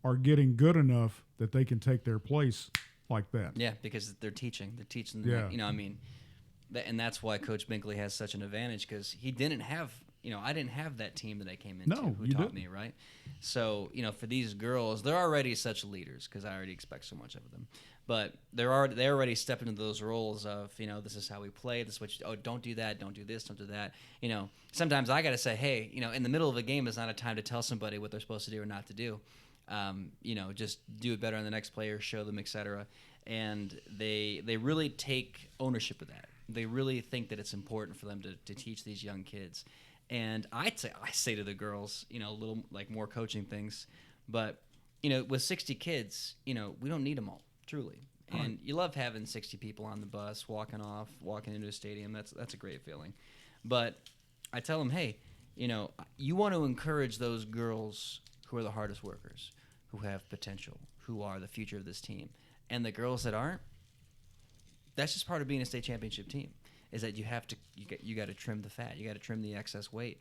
are getting good enough that they can take their place like that. Yeah, because they're teaching. They're teaching. Yeah. You know, I mean, and that's why Coach Binkley has such an advantage because he didn't have, you know, I didn't have that team that I came into who taught me, right? So, you know, for these girls, they're already such leaders because I already expect so much of them. But they already step into those roles of, you know, this is how we play. This is what don't do that, don't do this, don't do that. You know, sometimes I got to say, hey, you know, in the middle of a game is not a time to tell somebody what they're supposed to do or not to do. You know, just do it better on the next player, show them, etc. And they really take ownership of that. They really think that it's important for them to teach these young kids. And I say to the girls, you know, a little like more coaching things, but you know, with 60 kids, you know, we don't need them all. Truly. And you love having 60 people on the bus, walking into a stadium. That's a great feeling. But I tell them, hey, you know, you want to encourage those girls who are the hardest workers, who have potential, who are the future of this team. And the girls that aren't, that's just part of being a state championship team, is that you got to trim the fat. You got to trim the excess weight.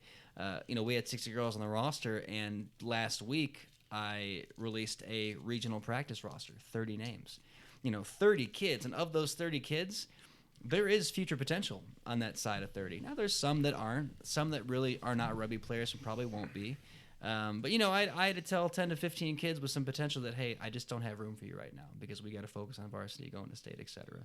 You know, we had 60 girls on the roster, and last week I released a regional practice roster, 30 names. You know, 30 kids. And of those 30 kids, there is future potential on that side of 30. Now, there's some that aren't, some that really are not rugby players and probably won't be. But, you know, I had to tell 10 to 15 kids with some potential that, hey, I just don't have room for you right now because we got to focus on varsity, going to state, et cetera.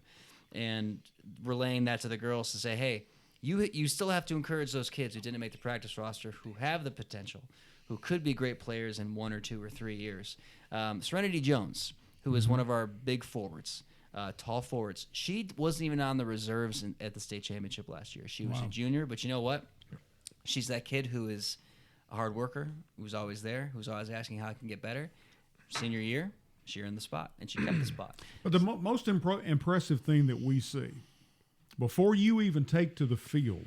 And relaying that to the girls to say, hey, you still have to encourage those kids who didn't make the practice roster, who have the potential, who could be great players in 1 or 2 or 3 years. Serenity Jones, who is one of our big forwards, tall forwards, she wasn't even on the reserves at the state championship last year. She was a junior, but you know what? She's that kid who is a hard worker, who's always there, who's always asking how I can get better. Senior year, she earned the spot, and she kept the spot. But the most impressive thing that we see, before you even take to the field,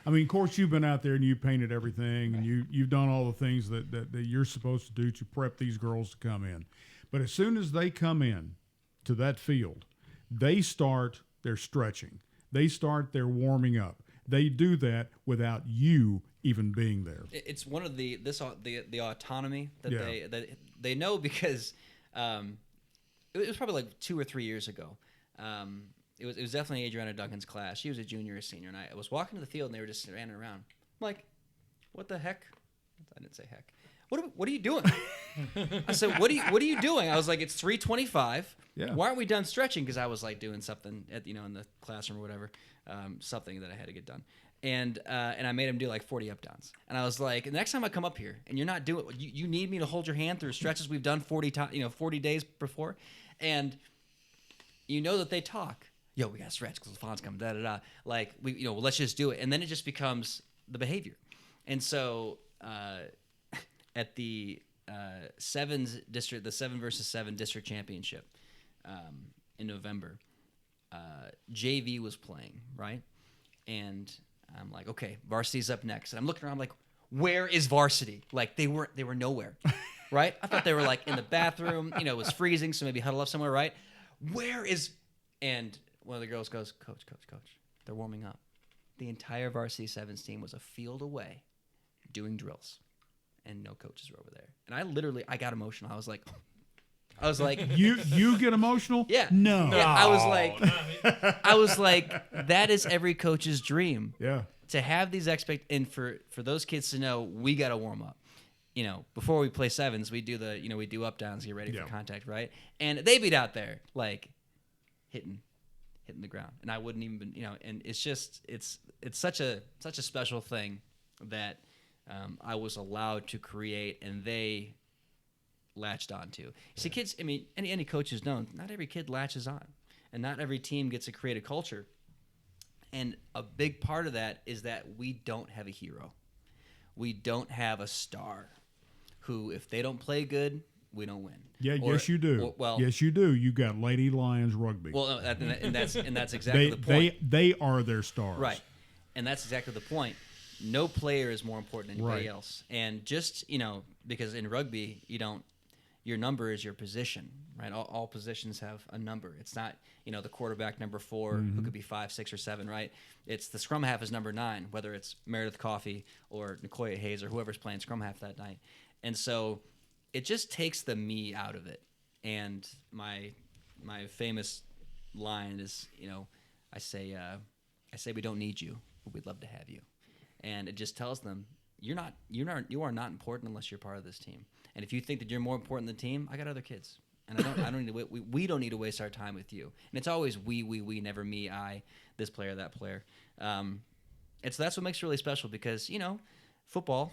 I mean, of course, you've been out there and you painted everything, and you've done all the things that you're supposed to do to prep these girls to come in. But as soon as they come in to that field, they start their stretching. They start their warming up. They do that without you even being there. It's one of the autonomy that they know because it was probably like 2 or 3 years ago. It was definitely Adriana Duncan's class. She was a junior or senior, and I was walking to the field, and they were just standing around. I'm like, what the heck? I didn't say heck. What are you doing? I said, what are you doing? I was like, it's 3:25. Yeah. Why aren't we done stretching? Because I was like doing something in the classroom or whatever, something that I had to get done. And I made him do like 40 up downs. And I was like, the next time I come up here and you're not doing it, you need me to hold your hand through stretches we've done 40 days before. And you know that they talk. Yo, we got to stretch because LaFond's coming, da-da-da. Like, let's just do it. And then it just becomes the behavior. And so at the sevens district, the 7 versus 7 district championship in November, JV was playing, right? And I'm like, okay, varsity's up next. And I'm looking around, I'm like, where is varsity? Like, they were nowhere, right? I thought they were like in the bathroom. It was freezing, so maybe huddle up somewhere, right? Where is? And one of the girls goes, Coach, they're warming up. The entire varsity sevens team was a field away, doing drills, and no coaches were over there. And I got emotional. I was like, you get emotional? Yeah. No. Yeah, I was like, that is every coach's dream. Yeah. To have these and for those kids to know we got to warm up. Before we play sevens, we do we do up downs, get ready for contact, right? And they beat out there like hitting the ground, and I wouldn't even been, and it's just it's such a special thing that I was allowed to create, and they latched onto. See, kids, I mean, any coach has known, not every kid latches on, and not every team gets to create a culture. And a big part of that is that we don't have a hero. We don't have a star who, if they don't play good, we don't win. Yeah, yes, you do. Yes, you do. You got Lady Lions rugby. Well, and that's exactly the point. They are their stars, right? And that's exactly the point. No player is more important than anybody else. And just because in rugby your number is your position, right? All positions have a number. It's not the quarterback number 4 who could be 5, 6, or 7, right? It's the scrum half is number 9, whether it's Meredith Coffey or Nicoya Hayes or whoever's playing scrum half that night. And so it just takes the me out of it. And my famous line is, I say we don't need you, but we'd love to have you. And it just tells them you are not important unless you're part of this team. And if you think that you're more important than the team, I got other kids, and I don't need to. We don't need to waste our time with you. And it's always we, never me, I, this player, that player. And so that's what makes it really special because football,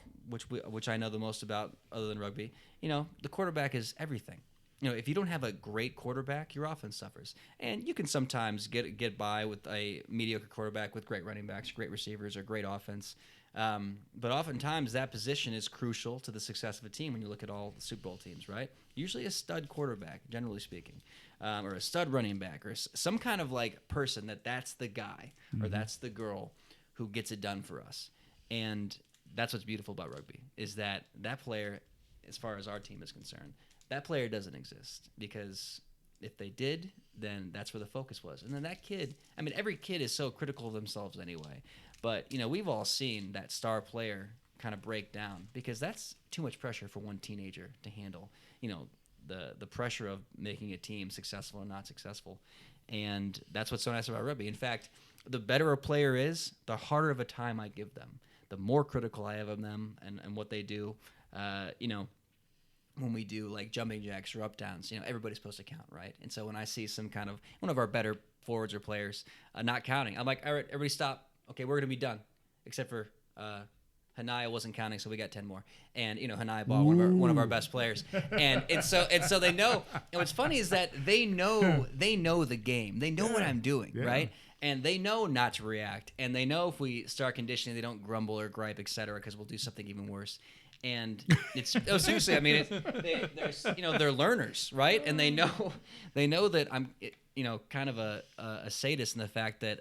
which I know the most about other than rugby, the quarterback is everything. If you don't have a great quarterback, your offense suffers. And you can sometimes get by with a mediocre quarterback with great running backs, great receivers, or great offense. But oftentimes that position is crucial to the success of a team when you look at all the Super Bowl teams, right? Usually a stud quarterback, generally speaking, or a stud running back, or some kind of like person that's the guy or that's the girl who gets it done for us. And that's what's beautiful about rugby is that player, as far as our team is concerned, that player doesn't exist because if they did, then that's where the focus was. And then that kid, I mean, every kid is so critical of themselves anyway. But, we've all seen that star player kind of break down because that's too much pressure for one teenager to handle, the pressure of making a team successful or not successful. And that's what's so nice about rugby. In fact, the better a player is, the harder of a time I give them, the more critical I have of them and what they do, when we do like jumping jacks or up downs, everybody's supposed to count, right? And so when I see some kind of one of our better forwards or players not counting, I'm like, all right, everybody stop. Okay, we're gonna be done, except for Hanaya wasn't counting, so we got 10 more. And Hanaya Ball, one of our best players. And so they know. And what's funny is that they know the game. They know what I'm doing, right? And they know not to react. And they know if we start conditioning, they don't grumble or gripe, etc., because we'll do something even worse. And it's seriously. I mean, they're learners, right? And they know that I'm kind of a sadist in the fact that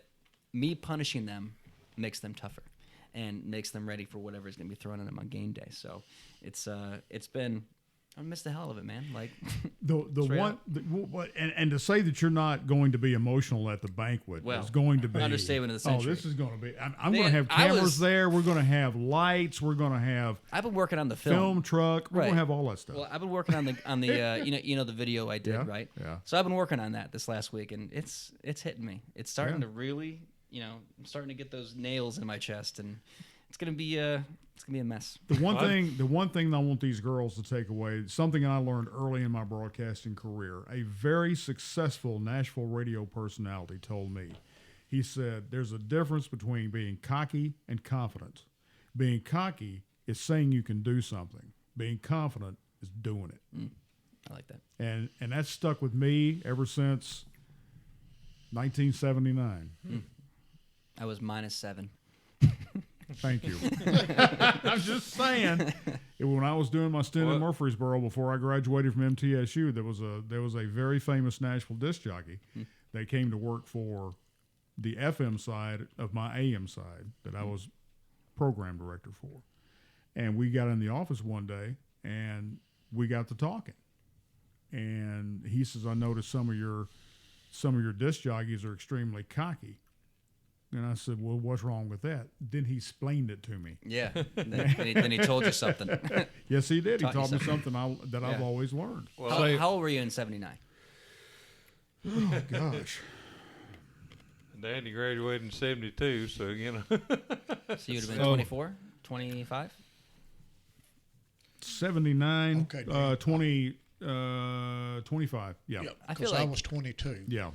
me punishing them makes them tougher and makes them ready for whatever is going to be thrown at them on game day. So it's been. I miss the hell of it, man. Like and to say that you're not going to be emotional at the banquet is going to be understatement of the century. Oh, this is going to be. I'm going to have cameras there. We're going to have lights. We're going to have. I've been working on the film truck. We're going to have all that stuff. Well, I've been working on the the video I did, right? Yeah. So I've been working on that this last week, and it's hitting me. It's starting to really, I'm starting to get those nails in my chest, and it's gonna be a mess. The one thing I want these girls to take away, something I learned early in my broadcasting career, a very successful Nashville radio personality told me, He said, there's a difference between being cocky and confident. Being cocky is saying you can do something. Being confident is doing it. I like that. And that's stuck with me ever since 1979. I was -7. Thank you. I'm just saying. When I was doing my stint in Murfreesboro before I graduated from MTSU, there was a very famous Nashville disc jockey that came to work for the FM side of my AM side that I was program director for. And we got in the office one day and we got to talking. And he says, I noticed some of your disc jockeys are extremely cocky. And I said, well, what's wrong with that? Then he explained it to me. Yeah. Then he told you something. Yes, he did. He Taught you taught me something I've always learned. Well, how old were you in 79? Oh, gosh. Danny graduated in 72, so, you know. So you'd have been 24, 25? 79, Okay, 25. Yeah. I feel Because like I was 22. Yeah.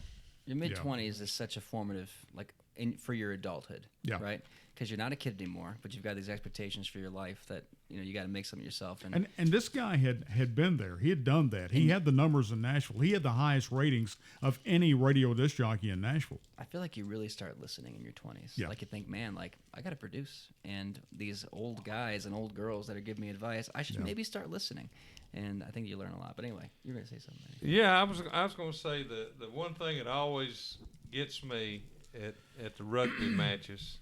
your mid-20s is such a formative, like, for your adulthood, Yeah. right? Because you're not a kid anymore, but you've got these expectations for your life that, you got to make something yourself. And this guy had been there. He had done that. He had the numbers in Nashville. He had the highest ratings of any radio disc jockey in Nashville. I feel like you really start listening in your 20s. Yeah. Like you think, man, like I got to produce. And these old guys and old girls that are giving me advice, I should maybe start listening. And I think you learn a lot. But anyway, you're going to say something. Yeah, I was going to say the one thing that always gets me at the rugby matches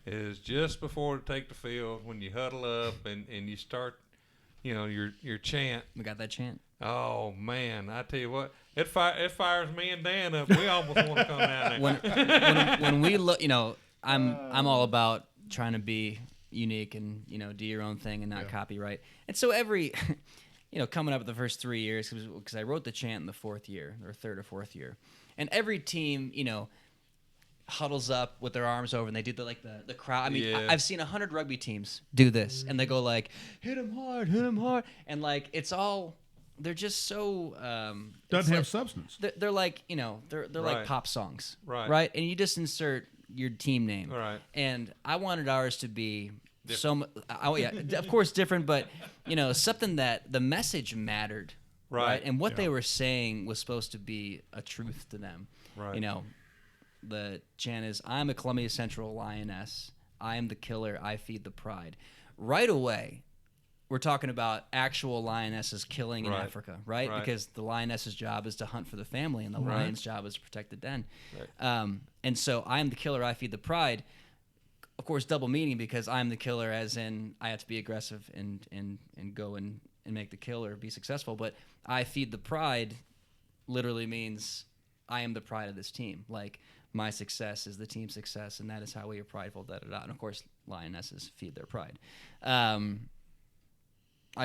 is just before to take the field when you huddle up and you start, your chant. We got that chant. Oh man, I tell you what, it fires me and Dan up. We almost want to come down there. When we look, I'm all about trying to be unique and do your own thing and not copyright. And so every, coming up the first 3 years, because I wrote the chant in the fourth year or third or fourth year, and every team, huddles up with their arms over and they do the crowd. I mean, I've seen 100 rugby teams do this and they go like, hit him hard. And like, it's all, they're just so, Doesn't have substance. They're like, they're like pop songs. Right. And you just insert your team name. Right. And I wanted ours to be of course different, but something that the message mattered. Right. And what they were saying was supposed to be a truth to them. Right. The chant is, I'm a Columbia Central Lioness. I am the killer. I feed the pride. Right away, we're talking about actual lionesses killing in Africa, right? Because the lioness's job is to hunt for the family, and the lion's job is to protect the den. Right. And so, I am the killer. I feed the pride. Of course, double meaning because I'm the killer, as in I have to be aggressive and go and make the kill or be successful. But I feed the pride literally means I am the pride of this team. Like, my success is the team's success, and that is how we are prideful, da-da-da. And, of course, lionesses feed their pride. I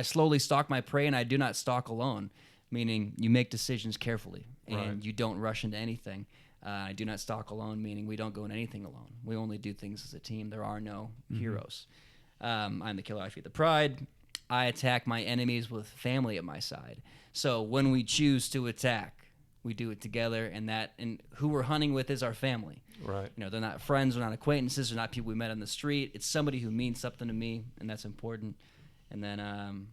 slowly stalk my prey, and I do not stalk alone, meaning you make decisions carefully, and you don't rush into anything. I do not stalk alone, meaning we don't go into anything alone. We only do things as a team. There are no heroes. I'm the killer. I feed the pride. I attack my enemies with family at my side. So when we choose to attack, we do it together, and who we're hunting with is our family. Right. They're not friends, they're not acquaintances, they're not people we met on the street. It's somebody who means something to me, and that's important. And then I'm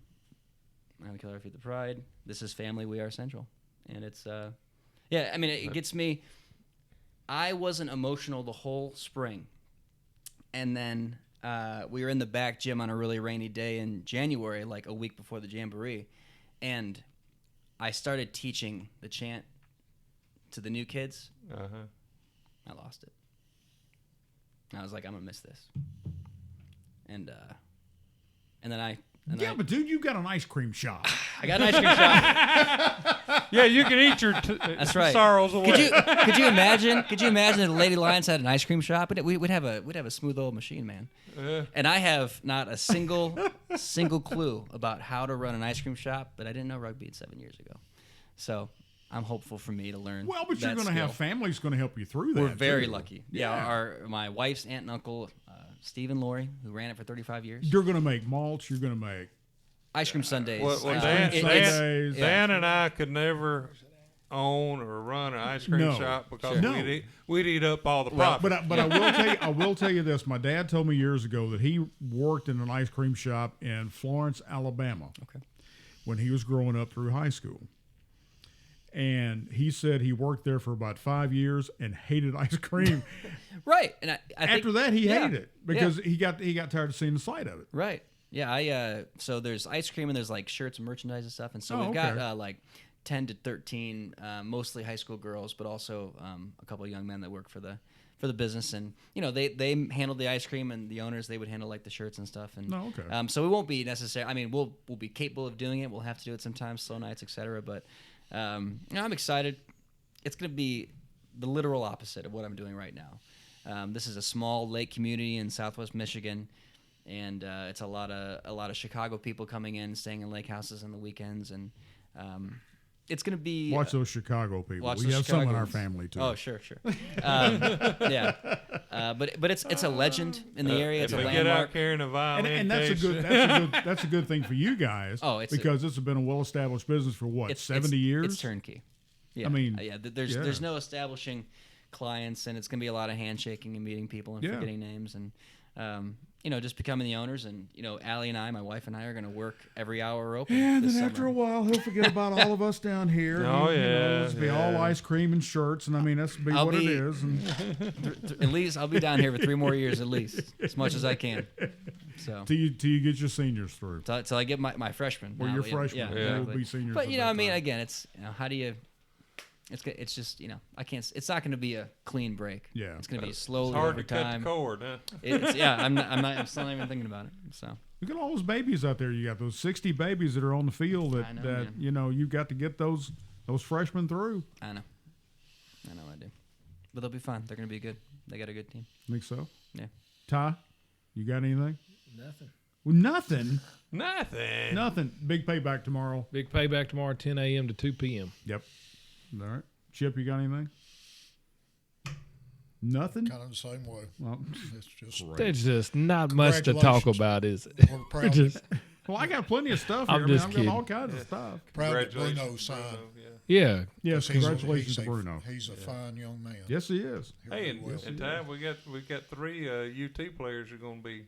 the killer, I feed the pride. This is family, we are central. And it's, it gets me. I wasn't emotional the whole spring. And then we were in the back gym on a really rainy day in January, like a week before the Jamboree. And I started teaching the chant to the new kids. I lost it. I was like, I'm gonna miss this. And then but dude, you got an ice cream shop. I got an ice cream shop. Yeah, you can eat your That's right. sorrows away. Could you imagine? Could you imagine if the Lady Lions had an ice cream shop? We'd have a smooth old machine, man. And I have not a single clue about how to run an ice cream shop, but I didn't know rugby 7 years ago. So I'm hopeful for me to learn. Well, but you're going to have families going to help you through that. We're very too. lucky. Yeah, my wife's aunt and uncle, Steve and Lori, who ran it for 35 years. You're going to make malts. You're going to make ice cream sundaes. Well, Sundays. Dan and I could never own or run an ice cream No. shop because No. we'd eat up all the profit. But I will tell you this. My dad told me years ago that he worked in an ice cream shop in Florence, Alabama. Okay. When he was growing up through high school. And he said he worked there for about 5 years and hated ice cream. Right. And I think, After that, he yeah, hated it because he got tired of seeing the sight of it. Right. Yeah. So there's ice cream and there's like shirts and merchandise and stuff. And so Oh, we've okay. got like 10 to 13, mostly high school girls, but also a couple of young men that work for the business. And they handle the ice cream, and the owners, they would handle like the shirts and stuff. And Oh, okay. so we won't be necessarily. I mean, we'll be capable of doing it. We'll have to do it sometimes, slow nights, etc. But I'm excited. It's going to be the literal opposite of what I'm doing right now. This is a small lake community in Southwest Michigan, and it's a lot of Chicago people coming in, staying in lake houses on the weekends, and it's going to be Watch those Chicago people. watch We those have some in our Chicagoans. family, too. Oh, sure. Yeah, but it's a legend in the area. It's if a they get out landmark. carrying a violin And that's a case, that's a good thing for you guys. Oh, it's because this has been a well-established business for what, 70 years? It's turnkey. Yeah, I mean, there's no establishing clients, and it's going to be a lot of handshaking and meeting people and Yeah. forgetting names and just becoming the owners. And Allie and I, my wife and I, are going to work every hour we're open. And this then after summer. a while, he'll forget about all of us down here. Oh, and, yeah, it'll be all yeah. ice cream and shirts, and I mean that's I'll what it be- is. And At least I'll be down here for 3 more years, at least, as much as I can. So till you get your seniors through, till I get my freshman. or now, your yeah, freshmen, yeah, they will exactly. be seniors. But at I that mean, time. again, it's how do you? It's just I can't. It's not going to be a clean break. Yeah. It's going to be it's slowly hard over to cut time. the cord, huh? I'm still not even thinking about it. So Look at all those babies out there. You got those 60 babies that are on the field I know, man. you've got to get those freshmen through. I know I do, but they'll be fine. They're going to be good. They got a good team. Think so? Yeah. Ty, you got anything? Nothing. Well, nothing. Nothing. Nothing. Big payback tomorrow. Big payback tomorrow, 10 a.m. to 2 p.m. Yep. All right. Chip, you got anything? Nothing? Kind of the same way. Well, It's just There's just not much to talk Congratulations. about, is it? we're proud, Just- well, I got plenty of stuff I'm here. just I've got kidding. all kinds of stuff. proud that Congratulations, Bruno signed. yeah. yeah. Yes, He's a- congratulations he's to a- Bruno. He's a fine young man. Yes, he is. He Hey, really and, will. and Ty, we got 3 UT players who are going to be,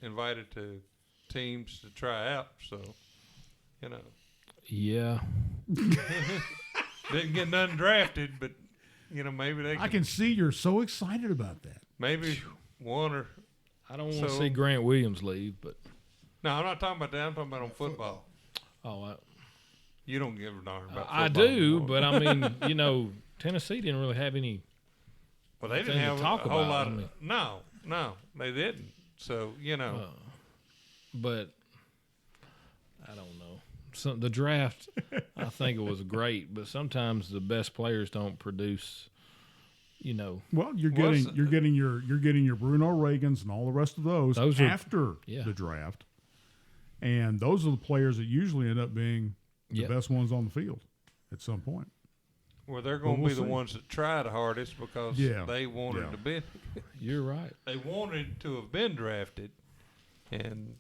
invited to teams to try out. So, Yeah. didn't get none drafted, but maybe they. I can see you're so excited about that. maybe one or I don't want to So- see Grant Williams leave, but no. I'm not talking about that. I'm talking about on football. oh, You don't give a darn about. I football do, anymore. but I mean, Tennessee didn't really have any. Well, they didn't thing to have talk a whole about, lot I of. mean. No, they didn't. So But I don't know. The draft, I think it was great, but sometimes the best players don't produce. Well, you're Well, getting your Bruno Reagans and all the rest of those Those are- after yeah. the draft, and those are the players that usually end up being the Yep. best ones on the field at some point. well, they're going to we'll be the see. ones that try the hardest because Yeah, they wanted yeah. to be. You're right. They wanted to have been drafted, and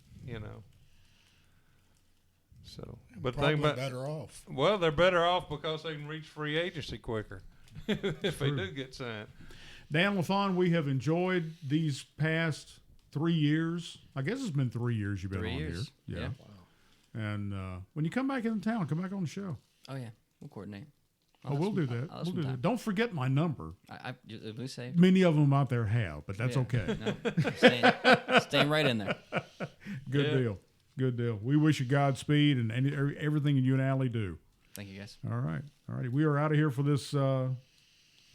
So, but the Probably thing about better off. well, they're better off because they can reach free agency quicker if they do get signed. Dan LaFond, we have enjoyed these past 3 years. I guess it's been 3 years you've been 3 on years. here. Yeah. And when you come back in town, come back on the show. Oh yeah, we'll coordinate. Oh, we'll do that. I'll We'll do time. that. Don't forget my number. We say. Many of them out there have, but that's Yeah. okay. No, staying right in there. Good Yeah. deal. Good deal. We wish you Godspeed and everything you and Allie do. Thank you guys. All right. All righty. We are out of here for this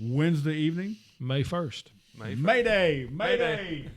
Wednesday evening. May 1st. May Mayday. Mayday.